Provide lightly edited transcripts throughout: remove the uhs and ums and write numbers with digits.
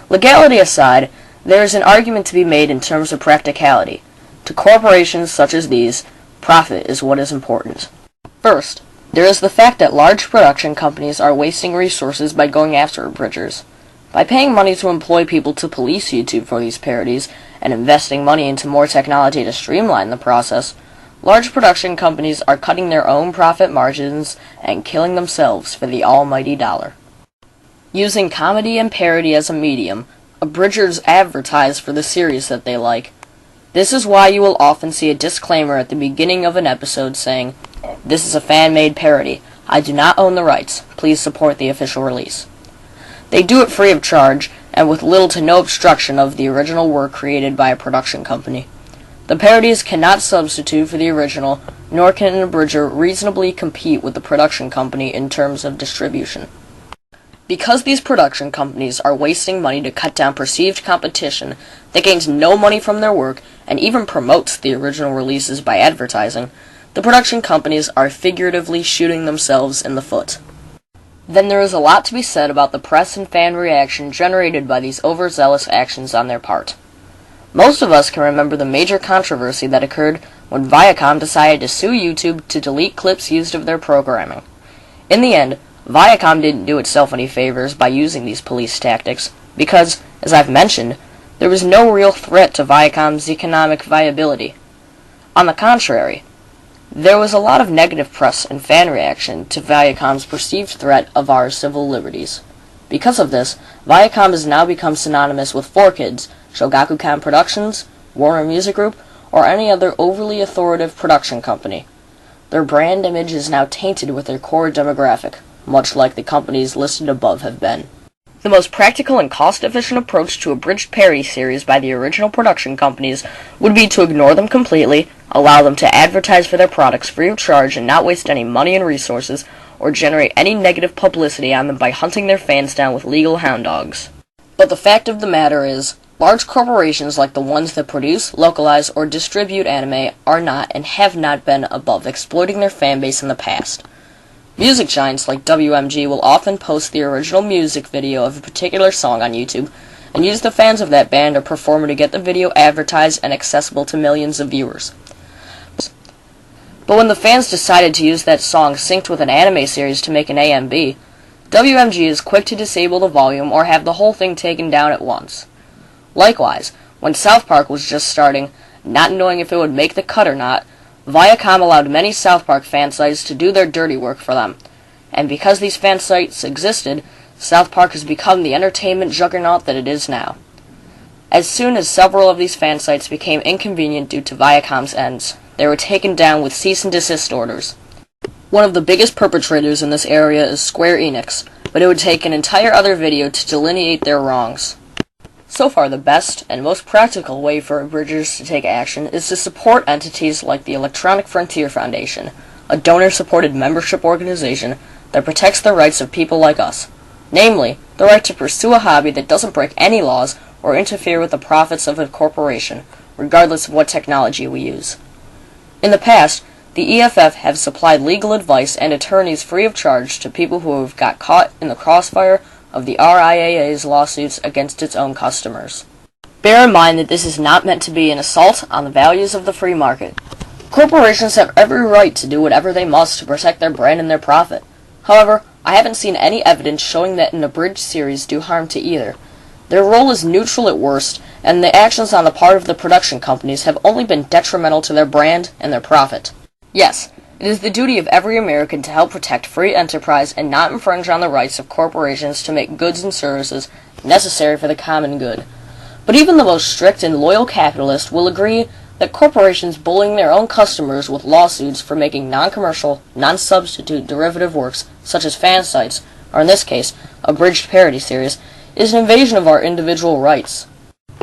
Legality aside, there is an argument to be made in terms of practicality. To corporations such as these, profit is what is important. First, there is the fact that large production companies are wasting resources by going after abridgers. By paying money to employ people to police YouTube for these parodies, and investing money into more technology to streamline the process, large production companies are cutting their own profit margins and killing themselves for the almighty dollar. Using comedy and parody as a medium, abridgers advertise for the series that they like. This is why you will often see a disclaimer at the beginning of an episode saying, "This is a fan-made parody. I do not own the rights. Please support the official release." They do it free of charge, and with little to no obstruction of the original work created by a production company. The parodies cannot substitute for the original, nor can an abridger reasonably compete with the production company in terms of distribution. Because these production companies are wasting money to cut down perceived competition that gains no money from their work and even promotes the original releases by advertising, the production companies are figuratively shooting themselves in the foot. Then there is a lot to be said about the press and fan reaction generated by these overzealous actions on their part. Most of us can remember the major controversy that occurred when Viacom decided to sue YouTube to delete clips used of their programming. In the end, Viacom didn't do itself any favors by using these police tactics, because, as I've mentioned, there was no real threat to Viacom's economic viability. On the contrary, there was a lot of negative press and fan reaction to Viacom's perceived threat of our civil liberties. Because of this, Viacom has now become synonymous with 4Kids, Shogakukan Productions, Warner Music Group, or any other overly authoritative production company. Their brand image is now tainted with their core demographic, much like the companies listed above have been. The most practical and cost-efficient approach to abridged parody series by the original production companies would be to ignore them completely, allow them to advertise for their products free of charge and not waste any money and resources, or generate any negative publicity on them by hunting their fans down with legal hound dogs. But the fact of the matter is, large corporations like the ones that produce, localize, or distribute anime are not and have not been above exploiting their fanbase in the past. Music giants like WMG will often post the original music video of a particular song on YouTube and use the fans of that band or performer to get the video advertised and accessible to millions of viewers. But when the fans decided to use that song synced with an anime series to make an AMV, WMG is quick to disable the volume or have the whole thing taken down at once. Likewise, when South Park was just starting, not knowing if it would make the cut or not, Viacom allowed many South Park fan sites to do their dirty work for them, and because these fan sites existed, South Park has become the entertainment juggernaut that it is now. As soon as several of these fan sites became inconvenient due to Viacom's ends, they were taken down with cease and desist orders. One of the biggest perpetrators in this area is Square Enix, but it would take an entire other video to delineate their wrongs. So far, the best and most practical way for abridgers to take action is to support entities like the Electronic Frontier Foundation, a donor-supported membership organization that protects the rights of people like us, namely, the right to pursue a hobby that doesn't break any laws or interfere with the profits of a corporation, regardless of what technology we use. In the past, the EFF have supplied legal advice and attorneys free of charge to people who have got caught in the crossfire of the RIAA's lawsuits against its own customers. Bear in mind that this is not meant to be an assault on the values of the free market. Corporations have every right to do whatever they must to protect their brand and their profit. However, I haven't seen any evidence showing that an abridged series do harm to either. Their role is neutral at worst, and the actions on the part of the production companies have only been detrimental to their brand and their profit. Yes, it is the duty of every American to help protect free enterprise and not infringe on the rights of corporations to make goods and services necessary for the common good. But even the most strict and loyal capitalist will agree that corporations bullying their own customers with lawsuits for making non-commercial, non-substitute derivative works, such as fan sites, or in this case, abridged parody series, is an invasion of our individual rights.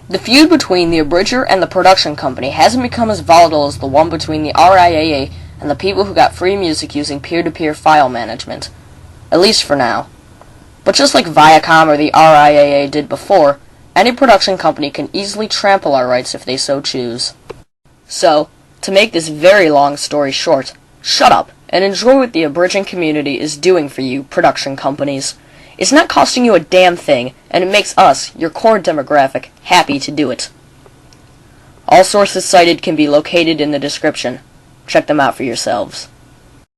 The feud between the abridger and the production company hasn't become as volatile as the one between the RIAA and the people who got free music using peer-to-peer file management. At least for now. But just like Viacom or the RIAA did before, any production company can easily trample our rights if they so choose. So, to make this very long story short, shut up and enjoy what the abridging community is doing for you, production companies. It's not costing you a damn thing, and it makes us, your core demographic, happy to do it. All sources cited can be located in the description. Check them out for yourselves.